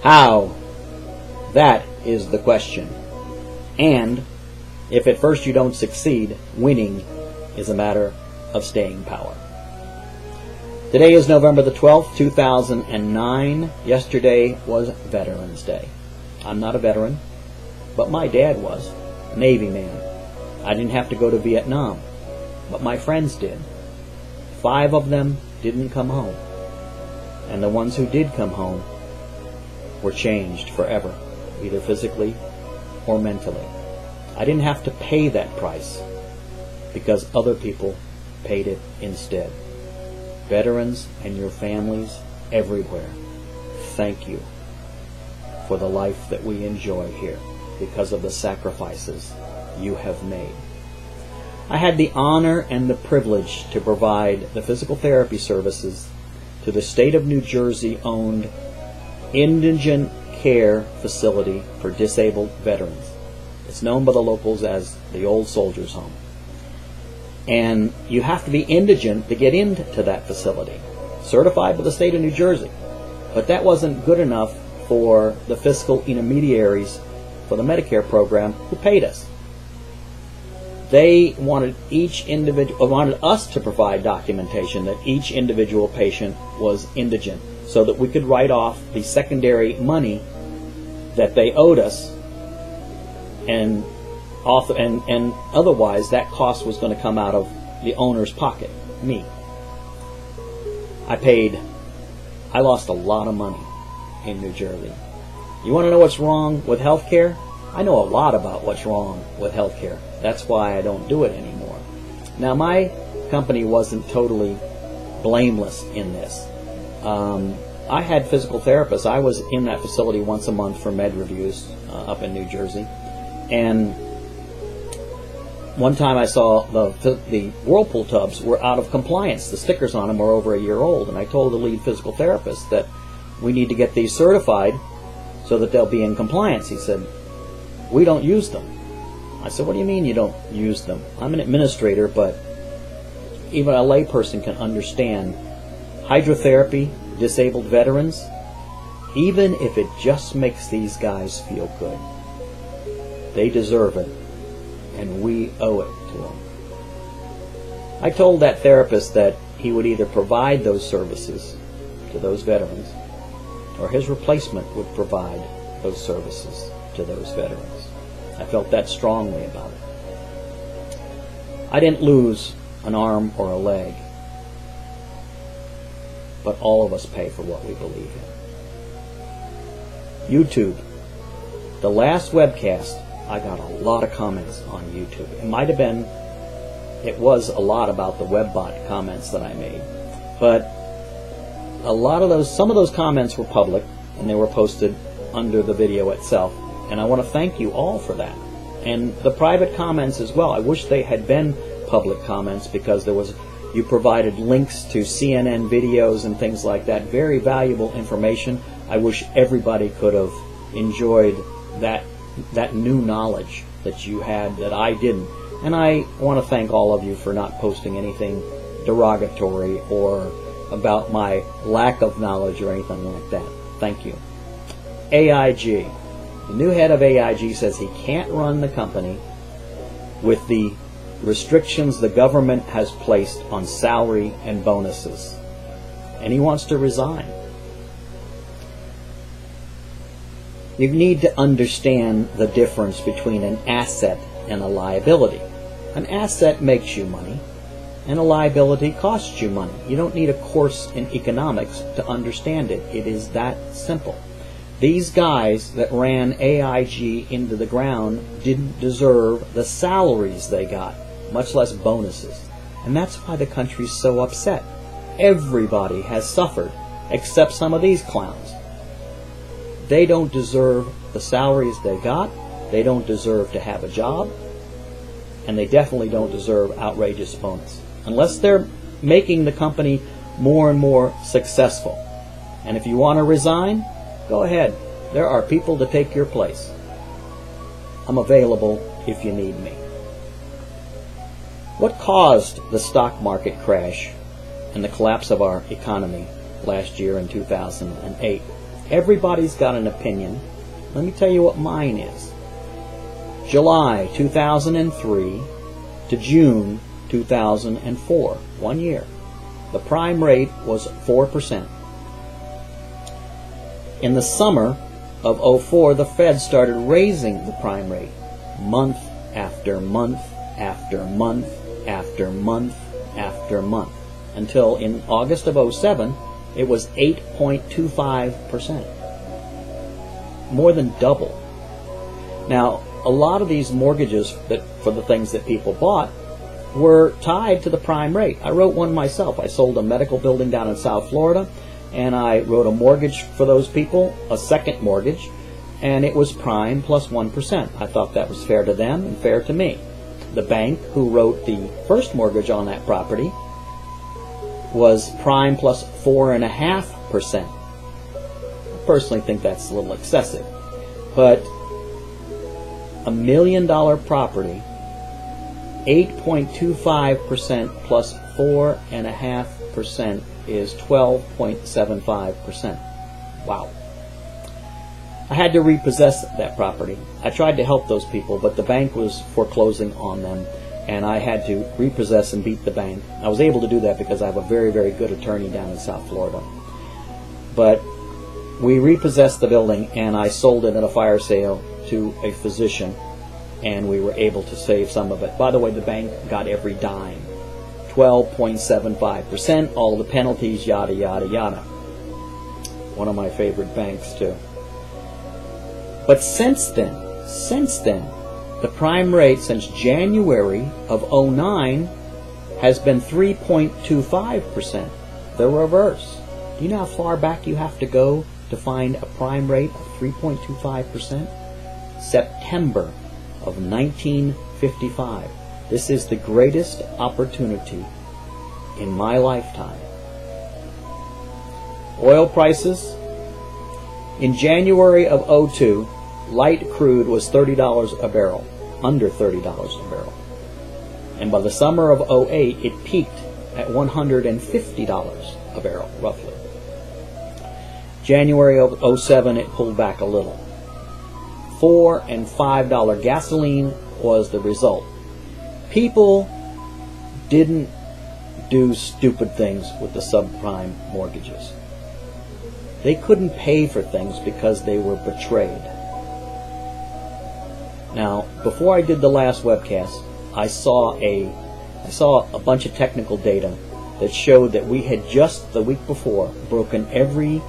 How? That is the question. And if at first you don't succeed, winning is a matter of staying power. Today is November the 12th, 2009. Yesterday was Veterans Day. I'm not a veteran, but my dad was. Navy man. I didn't have to go to Vietnam, but my friends did. 5 of them didn't come home. And the ones who did come home were changed forever, either physically or mentally. I didn't have to pay that price because other people paid it instead. Veterans and your families everywhere, thank you for the life that we enjoy here because of the sacrifices you have made. I had the honor and the privilege to provide the physical therapy services to the state of New Jersey owned indigent care facility for disabled veterans. It's known by the locals as the Old Soldiers Home. And you have to be indigent to get into that facility, certified by the state of New Jersey. But that wasn't good enough for the fiscal intermediaries for the Medicare program who paid us. They wanted us to provide documentation that each individual patient was indigent so that we could write off the secondary money that they owed us, and otherwise that cost was going to come out of the owner's pocket, me. I lost a lot of money in New Jersey. You want to know what's wrong with health care? I know a lot about what's wrong with health care. That's why I don't do it anymore. Now, my company wasn't totally blameless in this. I had physical therapists. I was in that facility once a month for med reviews up in New Jersey. And one time I saw the Whirlpool tubs were out of compliance. The stickers on them were over a year old. And I told the lead physical therapist that we need to get these certified so that they'll be in compliance. He said, "We don't use them." I said, "What do you mean you don't use them?" I'm an administrator, but even a layperson can understand hydrotherapy, disabled veterans, even if it just makes these guys feel good. They deserve it, and we owe it to them. I told that therapist that he would either provide those services to those veterans, or his replacement would provide those services to those veterans. I felt that strongly about it. I didn't lose an arm or a leg, but all of us pay for what we believe in. YouTube. The last webcast, I got a lot of comments on YouTube. It was a lot about the WebBot comments that I made. But some of those comments were public, and they were posted under the video itself. And I want to thank you all for that. And the private comments as well. I wish they had been public comments because you provided links to CNN videos and things like that. Very valuable information. I wish everybody could have enjoyed that new knowledge that you had that I didn't. And I want to thank all of you for not posting anything derogatory or about my lack of knowledge or anything like that. Thank you. AIG. The new head of AIG says he can't run the company with the restrictions the government has placed on salary and bonuses. And he wants to resign. You need to understand the difference between an asset and a liability. An asset makes you money, and a liability costs you money. You don't need a course in economics to understand it. It is that simple. These guys that ran AIG into the ground didn't deserve the salaries they got, much less bonuses. And that's why the country's so upset. Everybody has suffered, except some of these clowns. They don't deserve the salaries they got, they don't deserve to have a job, and they definitely don't deserve outrageous bonus. Unless they're making the company more and more successful. And if you want to resign, go ahead. There are people to take your place. I'm available if you need me. What caused the stock market crash and the collapse of our economy last year in 2008? Everybody's got an opinion. Let me tell you what mine is. July 2003 to June 2004, 1 year. The prime rate was 4%. In the summer of 04, the Fed started raising the prime rate month after month after month after month after month, until in August of 07, it was 8.25%. More than double. Now, a lot of these mortgages for the things that people bought were tied to the prime rate. I wrote one myself. I sold a medical building down in South Florida, and I wrote a mortgage for those people, a second mortgage, and it was prime plus 1%. I thought that was fair to them and fair to me. The bank who wrote the first mortgage on that property was prime plus 4.5%. I personally think that's a little excessive, but $1 million property, 8.25% plus 4.5% is 12.75%. Wow. I had to repossess that property. I tried to help those people, but the bank was foreclosing on them, and I had to repossess and beat the bank. I was able to do that because I have a very, very good attorney down in South Florida. But we repossessed the building, and I sold it at a fire sale to a physician, and we were able to save some of it. By the way, the bank got every dime. 12.75%, all the penalties, yada, yada, yada. One of my favorite banks, too. But since then, the prime rate since January of 09 has been 3.25%, the reverse. Do you know how far back you have to go to find a prime rate of 3.25%? September of 1955. This is the greatest opportunity in my lifetime. Oil prices. In January of 02, light crude was $30 a barrel, under $30 a barrel. And by the summer of 08, it peaked at $150 a barrel, roughly. January of 07, it pulled back a little. $4 and $5 gasoline was the result. People didn't do stupid things with the subprime mortgages. They couldn't pay for things because they were betrayed. Now, before I did the last webcast, I saw a bunch of technical data that showed that we had just the week before broken every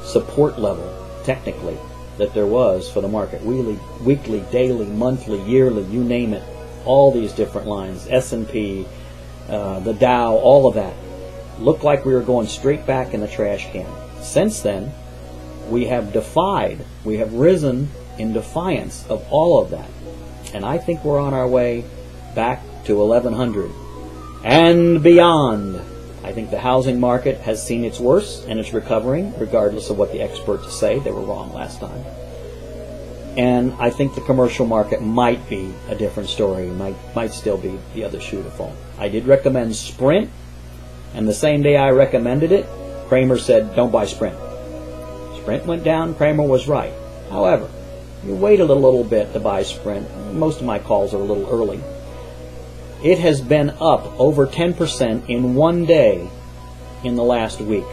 support level, technically, that there was for the market. Weekly, daily, monthly, yearly, you name it. All these different lines, S&P, the Dow, all of that. Looked like we were going straight back in the trash can. Since then, we have risen in defiance of all of that. And I think we're on our way back to 1100 and beyond. I think the housing market has seen its worst, and it's recovering, regardless of what the experts say. They were wrong last time. And I think the commercial market might be a different story, might still be the other shoe to fall. I did recommend Sprint, and the same day I recommended it, Cramer said, don't buy Sprint. Sprint went down, Cramer was right. However, you wait a little bit to buy Sprint. Most of my calls are a little early. It has been up over 10% in 1 day in the last week.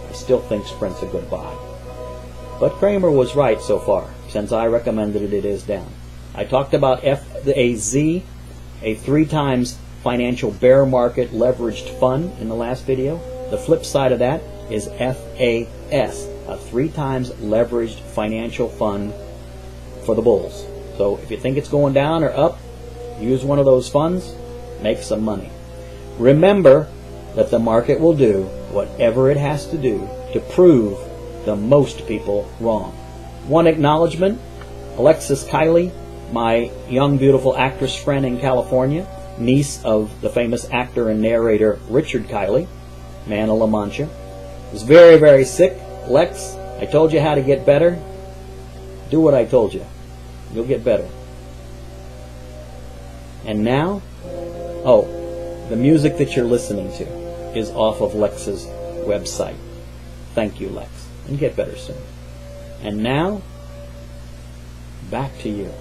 I still think Sprint's a good buy. But Cramer was right so far. Since I recommended it, it is down. I talked about FAZ, a 3 times financial bear market leveraged fund in the last video. The flip side of that is FAS, a 3 times leveraged financial fund for the bulls. So if you think it's going down or up, use one of those funds, make some money. Remember that the market will do whatever it has to do to prove the most people wrong. One acknowledgement, Alexis Kiley, my young beautiful actress friend in California, niece of the famous actor and narrator Richard Kiley, man of La Mancha, was very, very sick. Lex, I told you how to get better. Do what I told you. You'll get better. And now, the music that you're listening to is off of Lex's website. Thank you, Lex. and get better soon. And now, back to you.